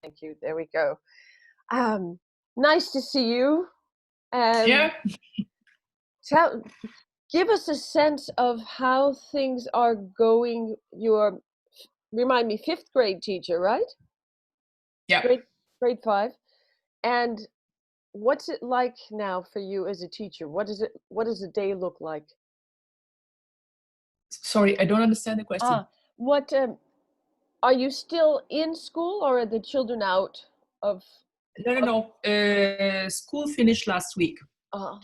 Thank you. There we go. Nice to see you. Um, Yeah. tell, give us a sense of how things are going. You're, remind me, fifth grade teacher, right? Yeah. Grade grade five. And what's it like now for you as a teacher? What does a day look like? Sorry, I don't understand the question. What are you still in school or are the children out of No. School finished last week.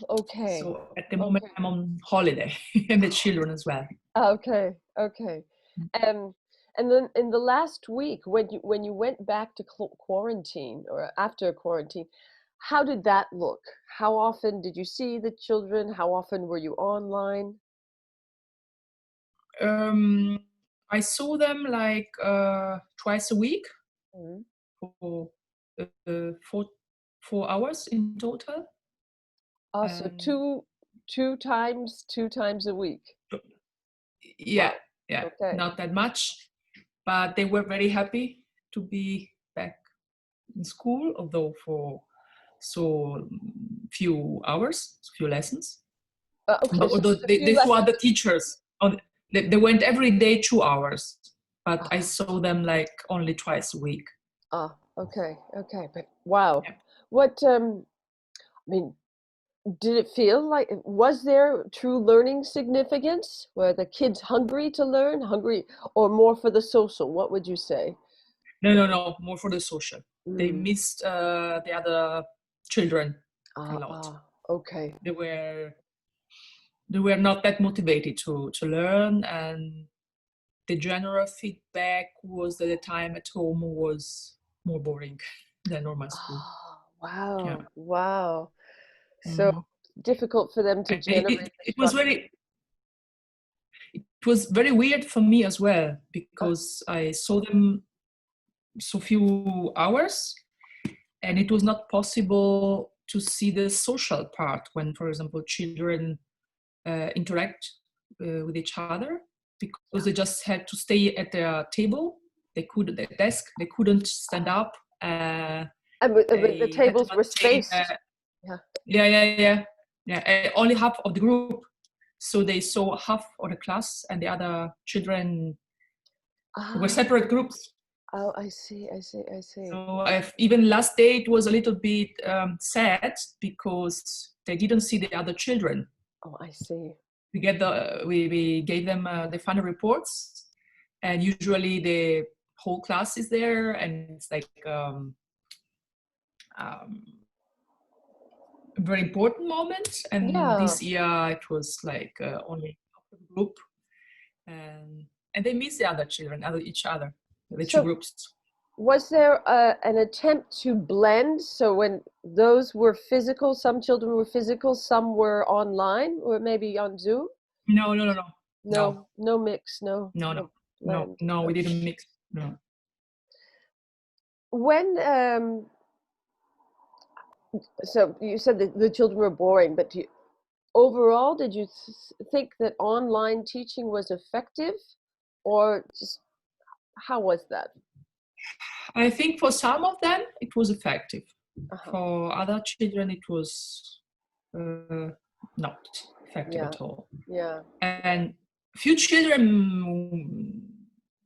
okay. So at the moment Okay. I'm on holiday and the children as well. Okay, okay. Um, and then in the last week, when you went back to quarantine or after quarantine, how did that look? How often did you see the children? How often were you online? Um, I saw them like twice a week Mhm. for 4 hours in total. So And two times a week. yeah, Wow. yeah, Okay. not that much, but they were very happy to be back in school, although for so few hours, few lessons. Okay, But so although just a few they saw lessons. other teachers, they went every day 2 hours, but I Ah, saw them like only twice a week. okay, okay. But wow. Yeah. What I mean, did it feel like was there true learning significance? Were the kids hungry to learn, hungry, or more for the social? What would you say? No, more for the social. They Mm. missed the other children a Ah, lot. ah, okay. They were they were not that motivated to learn, and the general feedback was that the time at home was more boring than normal school. Oh, Yeah. wow, wow. So Mhm. difficult for them to And generate the structure. it was very weird for me as well, Ah, because I saw them so few hours, and it was not possible to see the social part when, for example, children interact with each other, because yeah. they just had to stay at their table. They could their desk. They couldn't stand Ah, up. and the They had to tables were maintain. spaced. Yeah. Yeah. Only half of the group, so they saw half of the class, and the other children were Ah, separate groups. oh, I see, I see, I see. So even last day it was a little bit sad because they didn't see the other children. Oh, I see. We gave them the final reports, and usually the whole class is there, and it's like um, a very important moment. And Yeah. this year it was like only half the group, and they miss the other children, each other, the two So groups. was there an attempt to blend? So when those were physical, some children were physical, some were online, or maybe on Zoom? No, No, no mix, no, no, no no, blend. no. We Okay. didn't mix. No. When so you said that the children were boring, but overall, did you think that online teaching was effective, or just how was that? I think for some of them it was effective. Uh-huh. For other children, it was uh, not effective Yeah, at all. yeah, And few children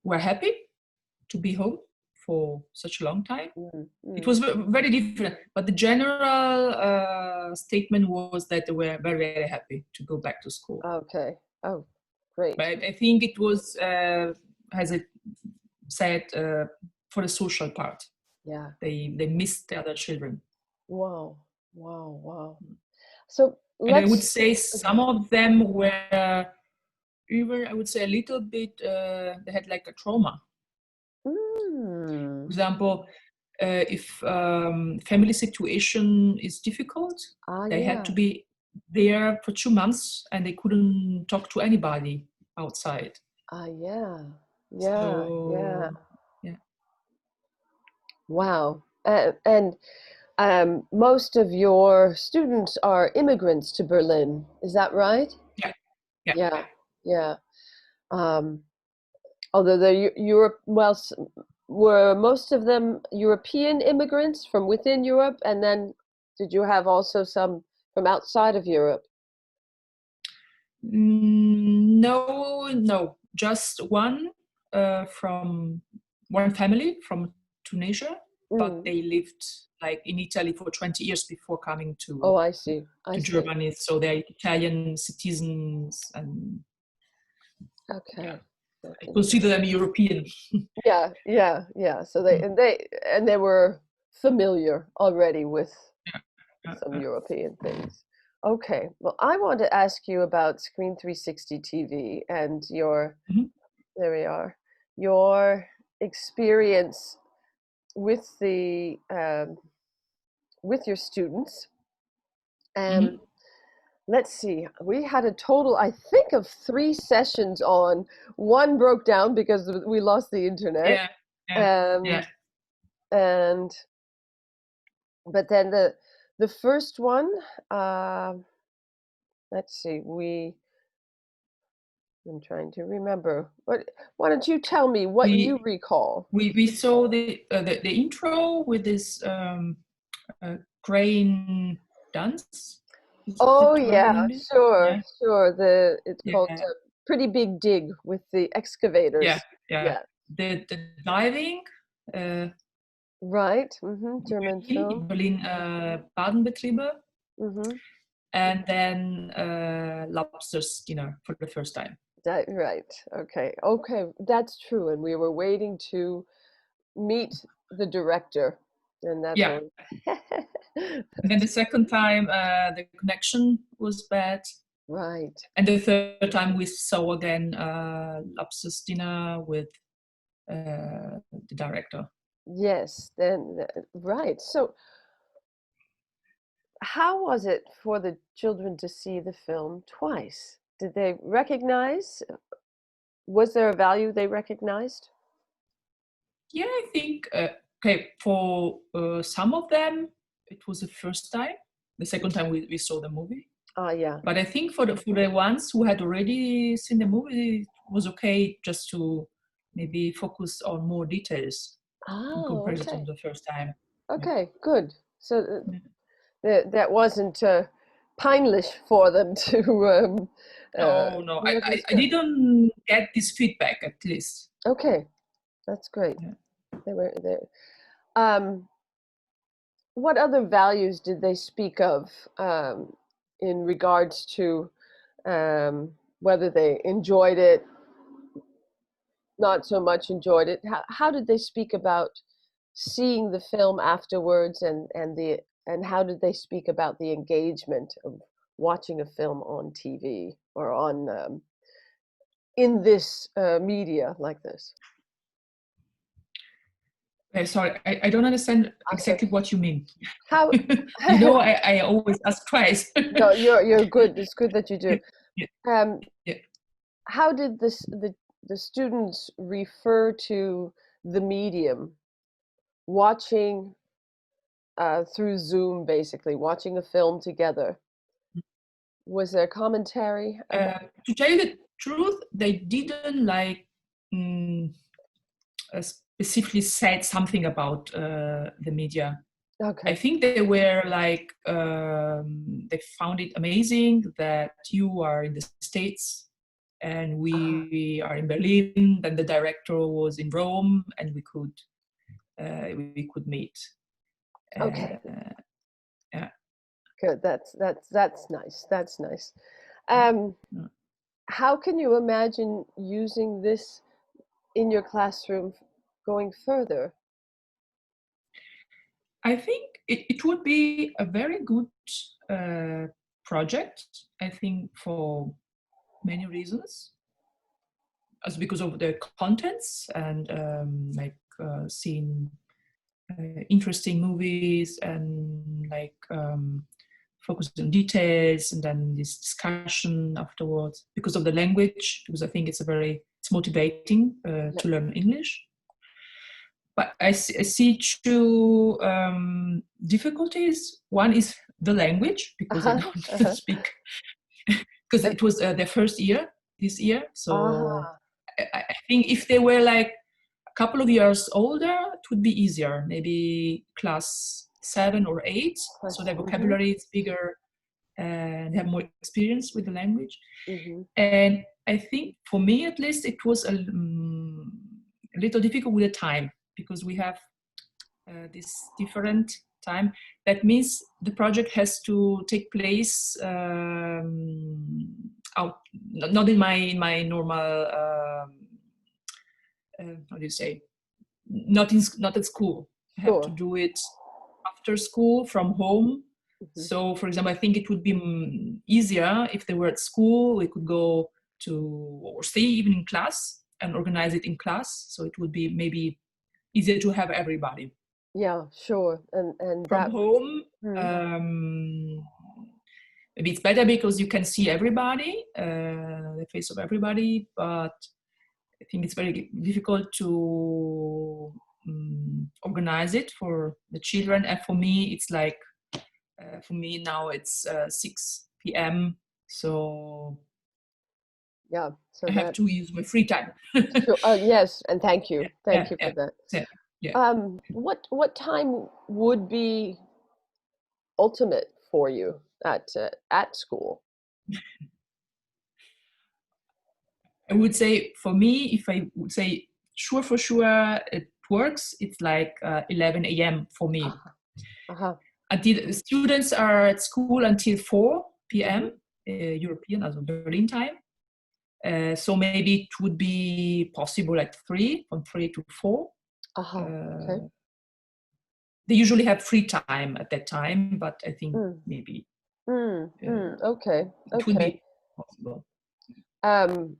were happy to be home for such a long time. mm, It mm. was very different, but the general statement was that they were very, very happy to go back to school. Okay. Oh, But great. I think it was, as I said, for the social part. Yeah. They missed the other children. Wow. Wow. Wow. So And I would let's. say Okay. some of them were even, I would say, a little bit, they had like a trauma. For Mm. example, if family situation is difficult, they had to Yeah. be there for 2 months and they couldn't talk to anybody outside. Yeah. Yeah. Yeah. So, yeah. Wow. And most of your students are immigrants to Berlin. Is that right? Yeah, yeah, Yeah. yeah. Yeah. Um, although the Europe, well, were most of them European immigrants from within Europe, and then did you have also some from outside of Europe? No, no, just one from one family from Tunisia, but Mm. they lived like in Italy for 20 years before coming Oh, I see. I to see. Germany. So they're Italian citizens, and yeah, Okay. I That's consider interesting. them European. Yeah, yeah, yeah. So Mm, they were familiar already with yeah, yeah, some yeah. European things. Okay. Well, I want to ask you about Screen 360 TV and your, Mhm, there we are, your experience with the with your students. mhm. Um, let's see, we had a total, I think, of 3 sessions on. One broke down because we lost the internet. Yeah, yeah, Um, yeah. and but then the first one, uh, let's see, we I'm trying to remember. Why don't you tell me what you We recall? we saw the intro with this crane dance. Is the Oh term in yeah, English? sure, Yeah, sure. It's called yeah, Pretty Big Dig with the yeah, excavators. yeah. Yeah, The diving, uh, right. German film. Berlin Badenbetriebe, Hmm. and then lobster's dinner for the first time. That right. Okay. Okay, that's true. And we were waiting to meet the director, and that's Yeah, all. and then That's the second time the connection was bad, right. and the third time we saw again lobster's dinner with the director. Yes. Then right. So, how was it for the children to see the film twice? Did they recognize? Was there a value they recognized? Yeah, I think okay for some of them it was the first time. The second time we saw the movie, Ah, yeah. but I think for the ones who had already seen the movie, it was okay just to maybe focus on more details in Oh, comparison okay. to the first time. Yeah. Okay, good. So Yeah. that wasn't peinlich for them to No, no, that was I good. didn't get this feedback at least. Okay, that's great. Yeah. They were there. Um, what other values did they speak of in regards to whether they enjoyed it, not so much enjoyed it? How did they speak about seeing the film afterwards, and how did they speak about the engagement of watching a film on TV or on in this media like this? Sorry, I don't understand Okay, exactly what you mean. how? You know, I always ask twice. No, you're good. It's good that you do. Yeah, Um, yeah. how did the students refer to the medium, watching through Zoom, basically watching a film together? Was there commentary about? To tell you the truth, they didn't like mm, specifically said something about the media. I Okay. think they were like they found it amazing that you are in the States and Ah, we are in Berlin. Then the director was in Rome, and we could meet. okay. Uh, yeah. Good. That's nice. That's nice. Um, how can you imagine using this in your classroom going further? I think it would be a very good uh, project. I think for many reasons, as because of the contents and like seeing interesting movies and like focus on details and then this discussion afterwards because of the language, because I think it's motivating Yeah. to learn English. But I see two difficulties. One is the language because they Uh-huh. don't Uh-huh. speak, because And, it was their first year this year. So ah, I think if they were like couple of years older, it would be easier, maybe class 7 or 8. So their Mm-hmm, vocabulary is bigger and have more experience with the language. mm-hmm. And I think for me, at least, it was a little difficult with the time because we have this different time. That means the project has to take place out, not in my normal. How do you say? Not at school. I have to Sure. do it after school from home. Mm-hmm. So, for example, I think it would be easier if they were at school. We could go to or stay even in class and organize it in class. So it would be maybe easier to have everybody Yeah, sure. And from that would. home. Mm. Um, Maybe it's better because you can see everybody, the face of everybody. But I think it's very difficult to organize it for the children. And for me, it's like for me now it's 6 p.m. So Yeah, so I have that. to use my free time. Sure. Yes, and thank you. Thank Yeah, you for yeah, that. yeah, yeah. What time would be ultimate for you at school? I would say for me, if I would say sure for sure it works, it's like 11 a.m. for me. Uh-huh. Uh-huh. Until students are at school until 4 Mm-hmm. p.m. European, also Berlin time. So maybe it would be possible at 3, from 3 to 4. Uh-huh. Okay. Uh, they usually have free time at that time, but I think Mm. maybe Mm. uh, Mm. Okay. it would Okay. be possible. Um,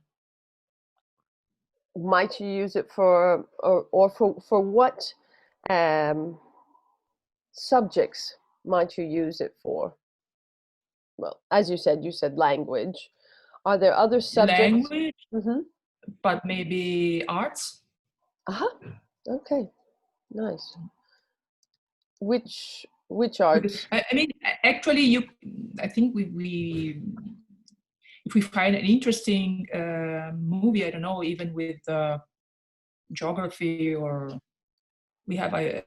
might you use it for or for what um subjects might you use it for? Well, as you said language. Are there other subjects? Language, Mm-hmm. but maybe arts. Uh-huh. Okay. Nice. Which Because arts? I mean, actually, I think we if we find an interesting movie, I don't know, even with geography, or we have a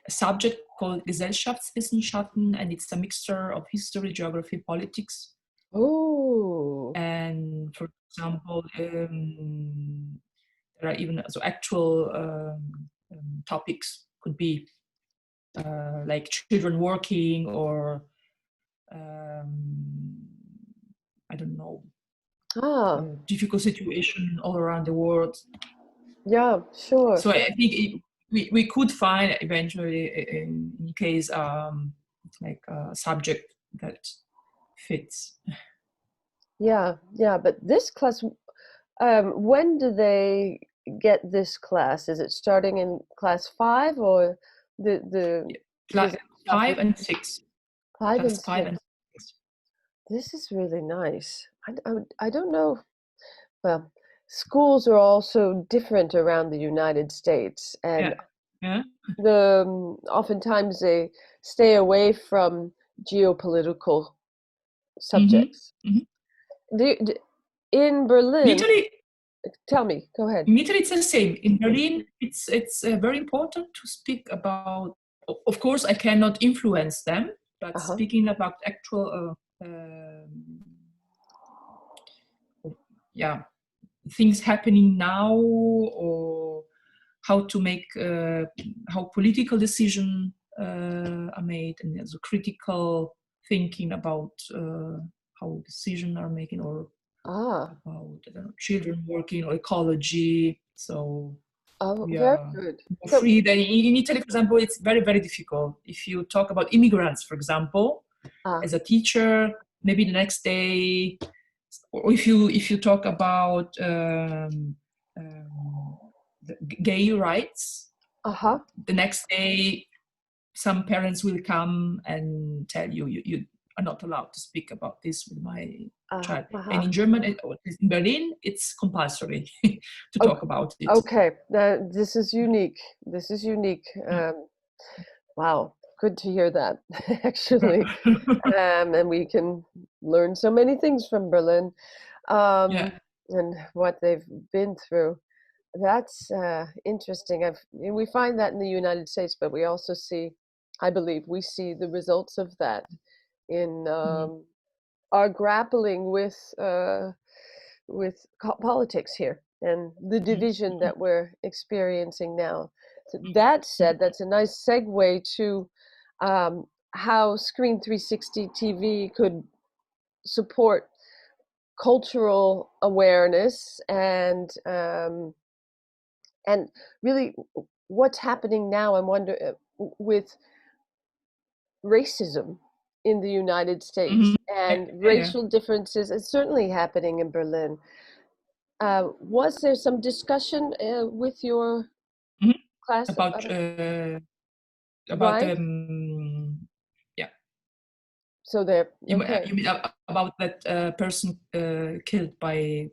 subject called Gesellschaftswissenschaften, and it's a mixture of history, geography, politics. Oh. And for example, there are even so actual topics could be like children working or um, I don't know, Ah. difficult situation all around the world. Yeah, sure. So I think we could find eventually, in case, like a subject that fits. Yeah, yeah, but this class, when do they get this class? Is it starting in class five or the Yeah. does it stop Five with and six, five and class 5 and six? 6. This is really nice. I don't know. Well, schools are also different around the United States, and Yeah, yeah. oftentimes they stay away from geopolitical Mm-hmm. subjects. Mm-hmm. In In Berlin, Italy, tell me, go ahead. in Italy, it's the same. In Berlin, it's very important to speak about. Of course, I cannot influence them, but Uh-huh. speaking about actual, yeah, things happening now, or how to make how political decision are made, and there's a critical thinking about how decisions are making, or Ah, about, I don't know, children working or ecology. So oh, we very are good. more So, free than in Italy, for example. It's very, very difficult. If you talk about immigrants, for example, ah, as a teacher, maybe the next day, or if you talk about gay rights, uh-huh, the next day some parents will come and tell you, you are not allowed to speak about this with my child. And uh-huh. in German, or at least in Berlin, it's compulsory to talk Okay, about it. okay. This is unique. This is unique. Yeah. Wow, good to hear that, actually. And we can learn so many things from Berlin, Yeah. and what they've been through. That's interesting. We find that in the United States, but we also see, I believe, we see the results of that in Mhm. our grappling with politics here and the Mhm. division Mhm. that we're experiencing now. So that Mhm. said, that's a nice segue to um, how Screen 360 TV could support cultural awareness and really what's happening now. I wonder with racism in the United States Mhm. Yeah, and yeah, yeah. racial differences. It's certainly happening in Berlin. Was there some discussion with your Mhm. class About about about right? yeah. So there, You okay. mean about that person killed by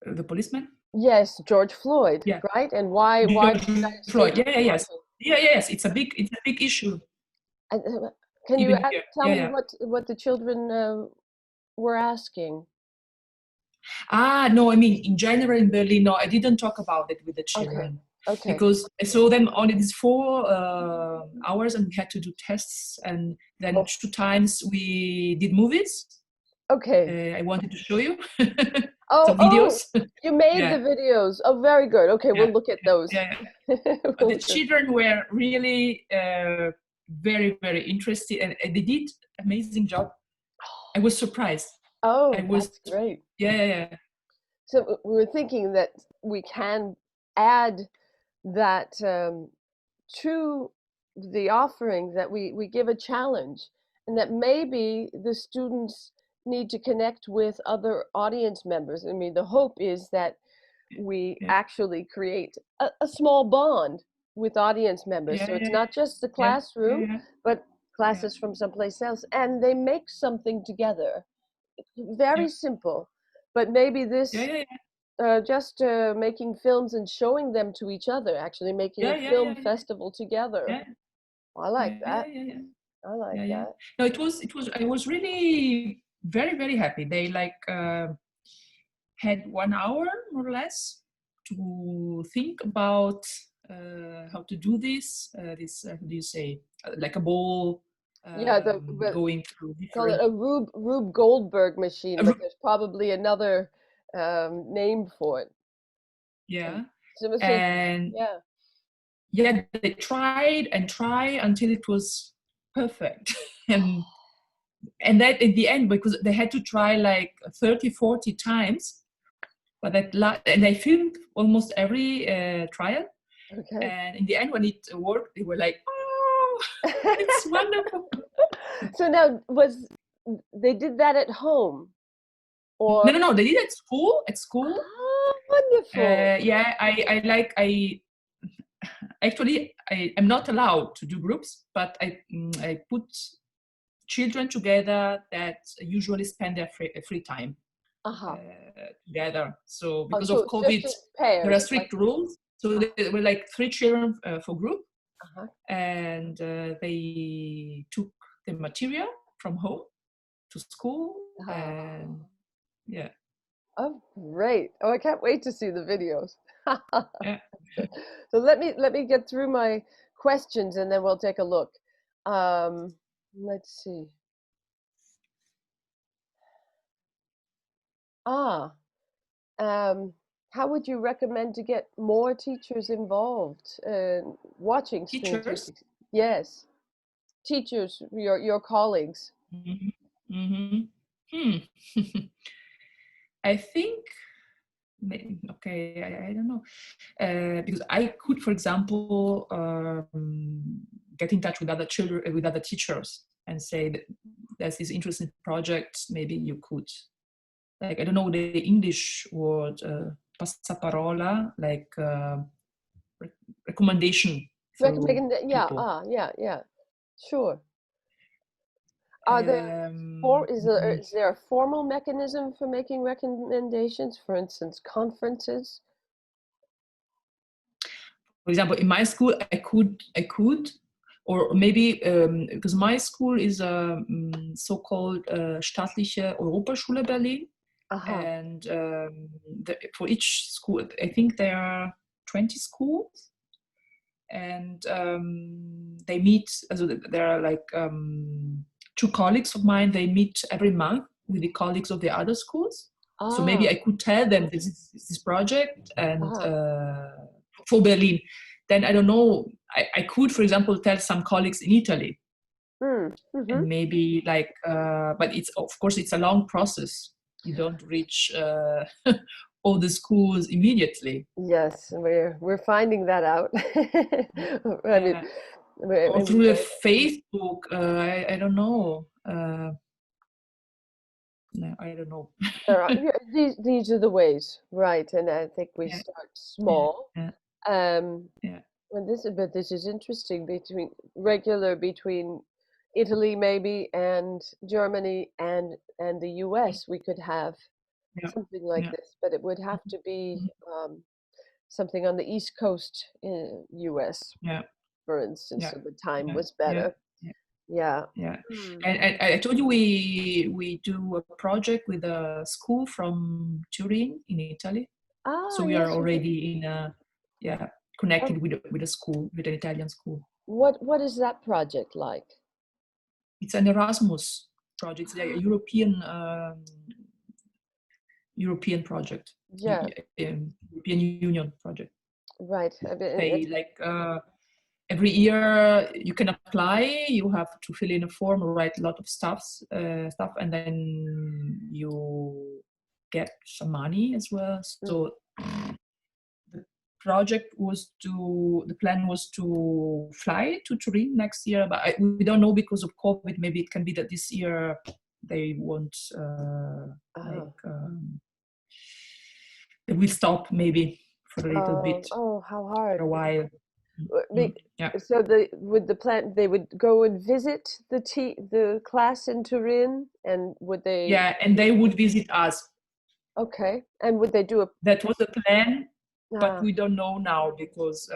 the policeman? Yes, George Floyd, Yeah, right? And why George the United Floyd. States Yeah, yeah, was yes, watching. yeah, yes. It's a big issue And, can you even here. tell Yeah, me yeah. what the children were asking? Ah, no, I mean in general in Berlin. No, I didn't talk about it with the Okay, children okay, because I saw them only these 4 hours, and we had to do tests, and then oh, 2 times we did movies. okay. I wanted to show you Oh, some oh, videos. you made the Yeah, videos. Oh, very good. Okay, yeah, we'll look at yeah, those. yeah. But We'll the look at- children were really very, very interested, and they did amazing job. I was surprised. I Oh, was, that's great. yeah, yeah, yeah, So we were thinking that we can add that to the offering that we give a challenge and that maybe the students need to connect with other audience members. I mean, the hope is that we yeah, actually create a small bond with audience members. yeah, So it's yeah, not just the yeah, yeah, classroom, yeah, but yeah, classes from someplace else, and they make something together. yeah, Very simple, but maybe yeah, this yeah, yeah, just making films and showing them to each other, actually making a yeah, yeah, film yeah, yeah, festival together. yeah, I like yeah, yeah, that. yeah, yeah. I like Yeah, yeah. that. No, it was. I was really very, very happy. They like had 1 hour more or less to think about how to do this. This how do you say like a ball Yeah, but going through call it different. a Rube Goldberg machine, Uh, but there's probably another name for it. And yeah, so and yeah. yeah, they tried and tried until it was perfect, and that in the end because they had to try like 30, 40 times. But and I filmed almost every trial. Okay. And in the end, when it worked, they were like, "Oh, it's wonderful!" So now was they did that at home No, or no, no. They did it at school. At school, wonderful. yeah. I actually I'm not allowed to do groups, but I put children together that usually spend their free time Uh-huh. together. So Oh, because so of it's just COVID, in there are pairs, like strict rules. So there were like 3 children for group, uh-huh. and they took the material from home to school, and Oh. yeah, Oh, great. Oh, I can't wait to see the videos. yeah. That's good. So let me get through my questions and then we'll take a look. Let's see. Ah, um, how would you recommend to get more teachers involved watching Screen Teachers. 360? Yes, teachers, your colleagues. Hmm. Hmm. Hmm. I think okay. I don't know because I could, for example, get in touch with other children, with other teachers, and say that there's this interesting project. Maybe you could, like, I don't know the English word, passaparola, like recommendation through Yeah, people. yeah, yeah. Sure. Are there Mhm. is there a formal mechanism for making recommendations? For instance, conferences? For example, in my school, I could, or maybe because my school is a so-called staatliche Europaschule Berlin, Uh-huh. and for each school, I think there are. 20 schools, and they meet. So there are like two colleagues of mine. They meet every month with the colleagues of the other schools. So maybe Ah, I could tell them this is this project and ah, for Berlin. Then I don't know. I could, for example, tell some colleagues in Italy, mm-hmm. and maybe like, but it's of course it's a long process. You don't reach all the schools immediately. Yes, we're finding that out. I mean, Yeah. Or we're, through a Facebook. I don't know. No, I don't know. there are, yeah, these are the ways, right? And I think we Yeah, start yeah, small. yeah, Um, yeah, but this is interesting between Italy maybe and Germany and the US. We could have yeah, something like yeah, this, but it would have to be something on the East Coast in US, yeah, for instance, yeah, so the time yeah, was yeah, better. yeah, Yeah. yeah. Hmm. And I told you we do a project with a school from Turin in Italy. Ah, So we are yes, you did. already in a, yeah, Oh, connected with a school, with an Italian school. what is that project like? It's an Erasmus project. It's like a Ah, European project, yeah, European Union project. right. I mean, They like every year you can apply. You have to fill in a form, write a lot of stuff, and then you get some money as well. mm, So the the plan was to fly to Turin next year, but we don't know because of COVID. Maybe it can be that this year they won't like ah, they will stop maybe for a little bit, oh, how for a hard. while. Uh, be- Yeah, So would the plan they would go and visit the class in Turin, and would they yeah, and they would visit us. okay, and would they do a That was the plan, but ah we don't know now because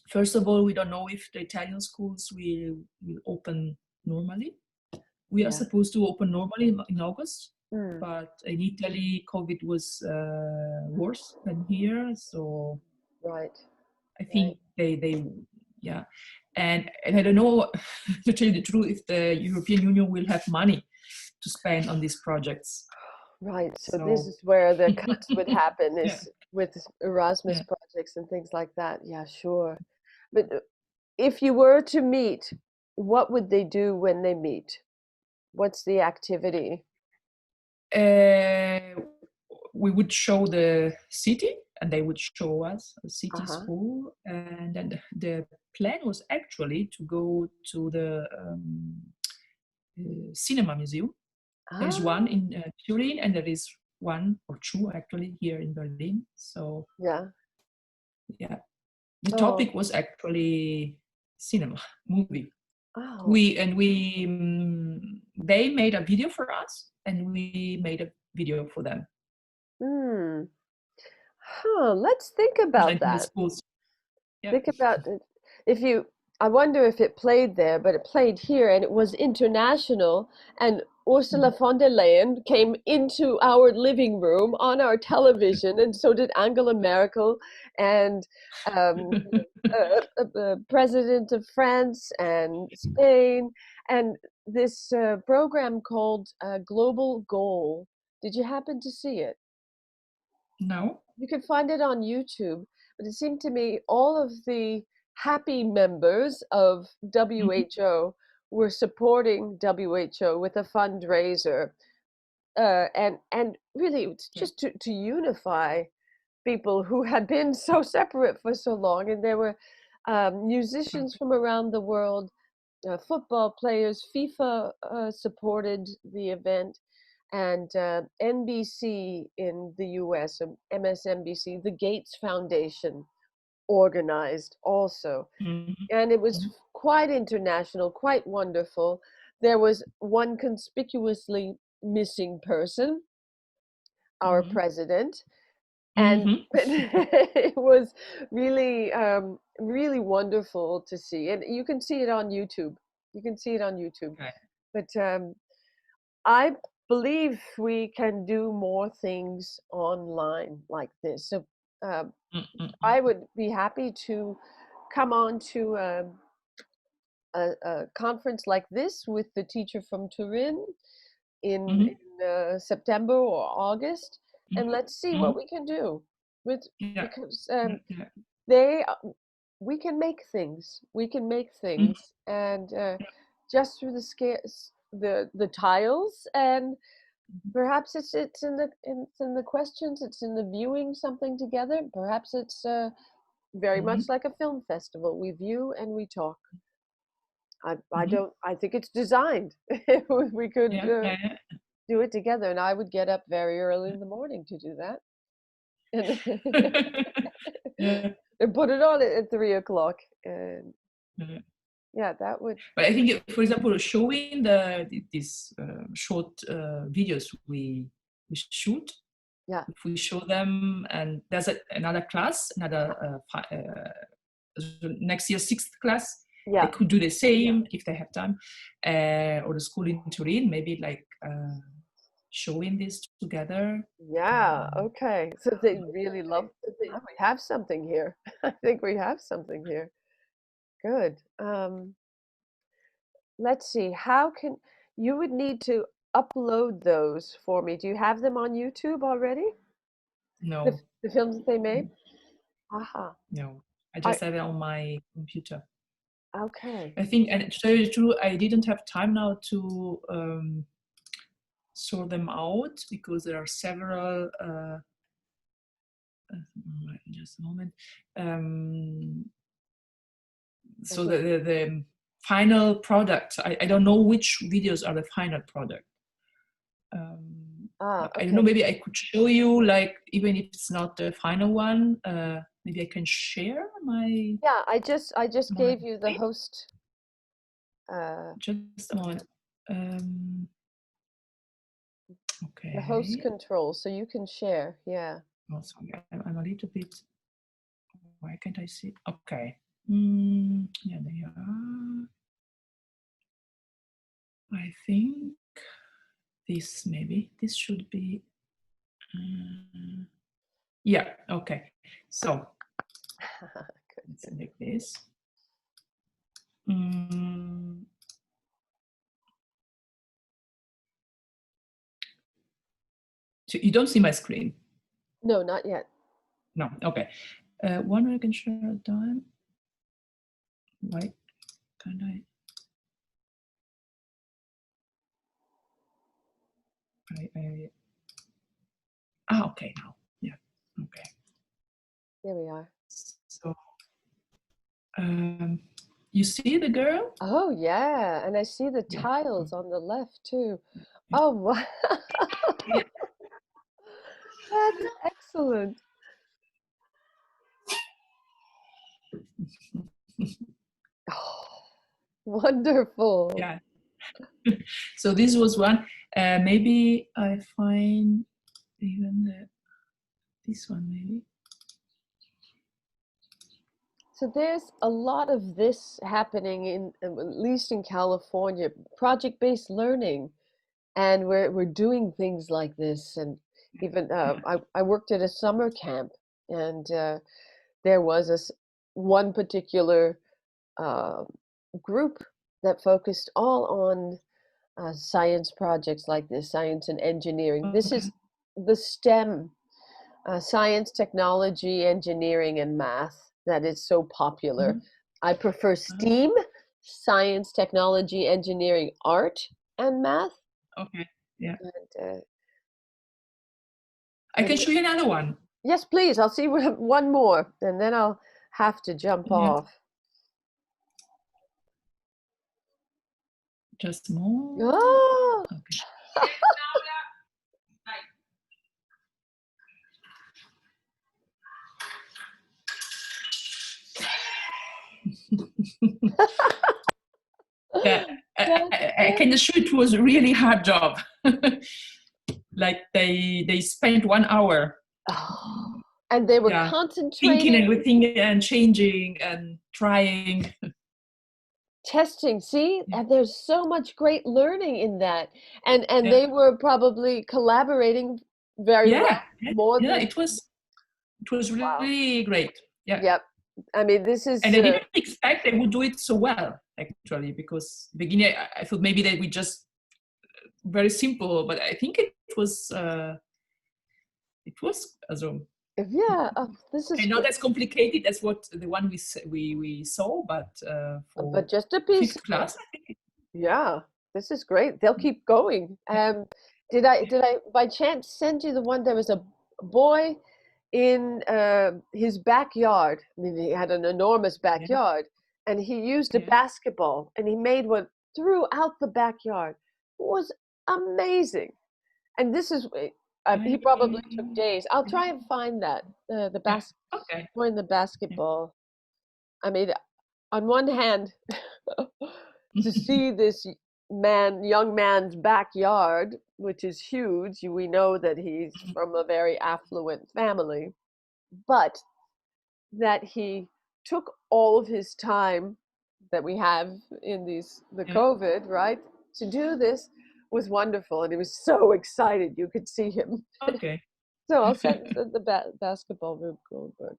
first of all, we don't know if the Italian schools will open normally. We are yeah, supposed to open normally in August, mm, but in Italy, COVID was worse than here. So right, I right, think they yeah, and I don't know to tell you the truth if the European Union will have money to spend on these projects. right. So this So is where the cuts would happen yeah, is with Erasmus yeah. projects and things like that. Yeah, sure. But if you were to meet, what would they do when they meet? What's the activity? Uh, we would show the city and they would show us a city Uh-huh. school, and then the plan was actually to go to the cinema museum. There is one Ah, in Turin and there is one or two actually here in Berlin. So yeah. yeah, the Oh, topic was actually cinema movie. oh. We they made a video for us and we made a video for them, Hmm. Huh, let's think about presenting the that. schools. Yeah. Think about it. If you, I wonder if it played there, but it played here and it was international. And Ursula Mhm. von der Leyen came into our living room on our television, and so did Angela Merkel and President of France and Spain. And this program called Global Goal. Did you happen to see it? No. You can find it on YouTube, but it seemed to me all of the happy members of Mhm. WHO were supporting WHO with a fundraiser, and really it's Yeah. just to unify people who had been so separate for so long. And there were musicians from around the world, football players. FIFA supported the event, and NBC in the US, MSNBC, the Gates Foundation organized also. Mhm. And it was Mhm. quite international, quite wonderful. There was one conspicuously missing person, our Mhm. president, and Mhm. it was really really wonderful to see, and you can see it on YouTube. You can see it on YouTube. Okay. But I believe we can do more things online like this. So mm, mm, I mm, would be happy to come on to a conference like this with the teacher from Turin mhm, in September or August, and mhm, let's see what mhm. we can do with Yeah, because yeah, yeah. they we can make things. We can make Mhm, things, and yeah, just through the tiles, and mhm, perhaps it's in the questions. It's in the viewing something together. Perhaps it's very much mhm, like a film festival. We view and we talk. I mhm. don't. I think it's designed. We could Yeah, yeah, do it together, and I would get up very early in the morning to do that, and yeah. Yeah, and put it on at 3 o'clock. And yeah. yeah, that would. But I think, for example, showing these short videos we shoot, Yeah, if we show them, and there's another class, another next year sixth class, they yeah, could do the same if they have time, or the school in Turin, maybe like showing this together. yeah. Um, Okay, so they really love. Oh, we have something here. I think we have something here. Good. Let's see. How can you would need to upload those for me? Do you have them on YouTube already? no, The films that they made? Aha. no, I I just have it on my computer. okay. I think, and to tell you the truth, I didn't have time now to sort them out because there are several. Just a moment. Um, so Okay. the final product, I don't know which videos are the final product. Ah, But I don't know. okay. Maybe I could show you, like, even if it's not the final one. Maybe I can share Yeah, I just my gave you screen. uh Just a moment. Um, the host okay. control so you can share. Yeah. Oh, sorry, I'm a little bit. Why can't I see? Okay. Yeah, they are. I think this should be. Uh, yeah. Okay. So let's select this. Mm, so you don't see my screen? No, not yet. No. Okay. One I can share at a time. Why can't I? Okay, now. Yeah. Okay. Here we are. So um, you see the girl? Oh, yeah, and I see the Yeah. tiles on the left too. Yeah. Oh, wow. Yeah. That's excellent. Oh, wonderful. Yeah. So this was one. Maybe I find even this one maybe. So there's a lot of this happening in, at least in California, project-based learning, and we're doing things like this. And even Yeah. I worked at a summer camp, and there was one particular uh, group that focused all on science projects like this, science and engineering. This Okay. is the STEM, science, technology, engineering, and math that is so popular. Mhm. I prefer Uh-huh. STEAM, science, technology, engineering, art, and math. Okay. Yeah. And, I can show you another one. yes, please. I'll see one more, and then I'll have to jump Yeah. off. Just more. Oh, Okay. Yeah. that's I it. can assure it was a really hard job. Like they spent 1 hour, Oh, and they were yeah, thinking concentrating, everything and changing and trying. testing. See, Yeah, and there's so much great learning in that. And yeah, they were probably collaborating very well, yeah, yeah, more yeah. than It was. it was Wow. really great. Yeah. Yep. I mean, this And is I didn't expect they would do it so well, actually, because beginning I thought maybe they would just very simple, but I think it was also yeah, this is and not as complicated as what the one we saw, but for but just a piece fifth of it. class, I think. Yeah, this is great. They'll keep going. Did I by chance send you the one? There was a boy in his backyard. I mean, he had an enormous Yeah, backyard, and he used a yeah, basketball, and he made one throughout the backyard. It was amazing. And this is he probably took I days. I'll try and find that the yeah. bas Okay. boy in the Yeah. basketball. I mean, on one hand, to see this young man's backyard, which is huge, we know that he's Mhm. from a very affluent family, but that he took all of his time that we have in the Yeah. COVID, right, to do this was wonderful, and he was so excited. You could see him. Okay. So I'll send the basketball Rube Goldberg.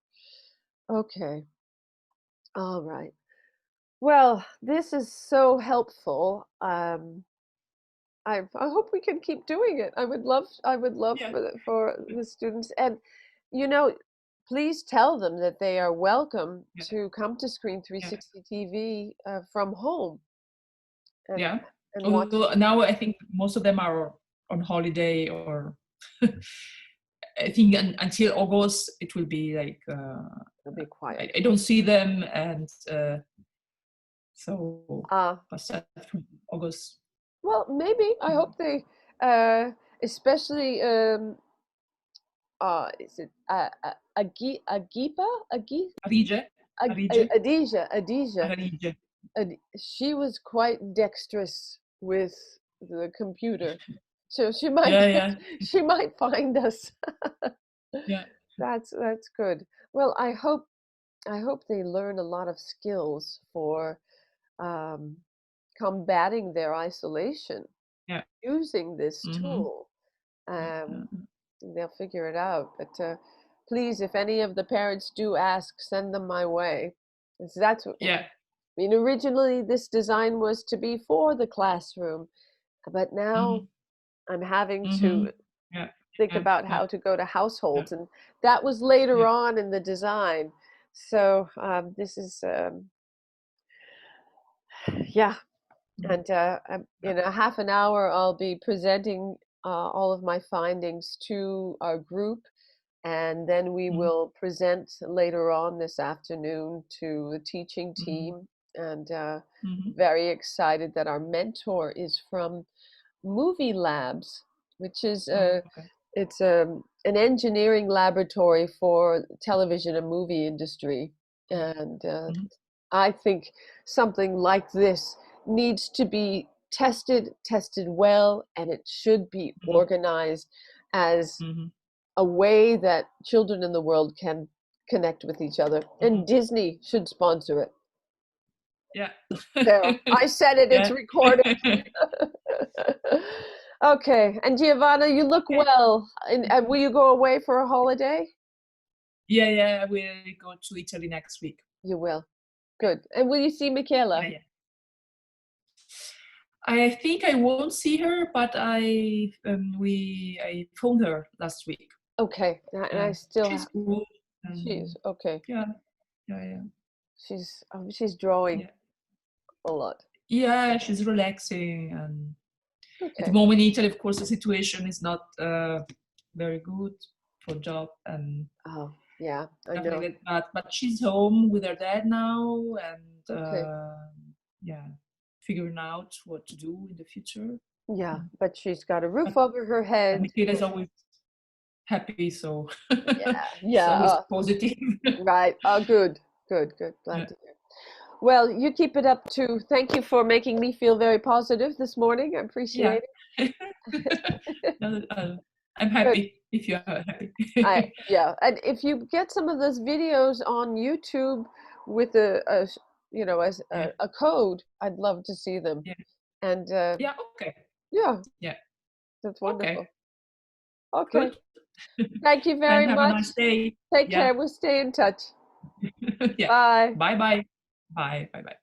Okay, all right. Well, this is so helpful. I hope we can keep doing it. I would love Yeah. for the students, and you know, please tell them that they are welcome Yeah. to come to Screen Yeah. 360 TV from home and Yeah. and watch. Although now I think most of them are on holiday or I think until August it will be like It'll be quiet. I don't see them, and so Uh, aside from August. well, maybe I Mm. hope they, especially is it Agipa Arige, Arige, Adija. Arige. She was quite dexterous with the computer, so she might Yeah, yeah, she might find us. yeah, That's good. Well, I hope they learn a lot of skills for um, combating their isolation yeah. using this Mm-hmm. tool. Yeah, Um, they'll figure it out. But please, if any of the parents do ask, send them my way. 'Cause that's what, yeah. I mean, originally this design was to be for the classroom, but Mm-hmm. now I'm having Mm-hmm. to Yeah, think yeah, about yeah, how to go to yeah, households, and that was later yeah. on in the design. So this is, yeah, Mm. and Yeah. in a half an hour, I'll be presenting all of my findings to our group, and then we Mm-hmm. will present later on this afternoon to the teaching Mm-hmm. team. And Mm-hmm. very excited that our mentor is from Movie Labs, which is Oh, okay. it's an engineering laboratory for television and movie industry. And Mm-hmm. I think something like this needs to be tested well, and it should be Mm-hmm. organized as Mm-hmm. a way that children in the world can connect with each other. Mm-hmm. And Disney should sponsor it. Yeah. There, I said it, it's Yeah. recorded. Okay, and Giovanna, you look Okay. well. And will you go away for a holiday? Yeah, yeah. We'll go to Italy next week. You will. Good. And will you see Yeah, Michaela? yeah. I think I won't see her, but I phoned her last week, Okay, and I and still she's good. And she's okay. yeah, yeah, yeah, She's drawing yeah. a lot. Yeah, she's relaxing, and at the Okay. moment in Italy, of course, the situation is not very good for job and Oh, yeah, I stuff like know. that. But she's home with her dad now, and Okay. yeah, figuring out what to do in the future. Yeah, Mm. but she's got a roof But, over her but head. Michaela is always happy, so Yeah, she's yeah. always positive. Right. Oh, good, good, good. Glad Yeah, to hear. Well, you keep it up too. Thank you for making me feel very positive this morning. I yeah. appreciate it. No, I'm Good. happy if you are happy. Yeah, and if you get some of those videos on YouTube with as Yeah, a code, I'd love to see them. yeah, And yeah. Okay. yeah, Yeah. that's Okay. wonderful. Okay. Good. Thank you And very have a much. nice day. Take Yeah. care. We'll stay in touch. Yeah. Bye. Bye bye. Bye. Bye bye.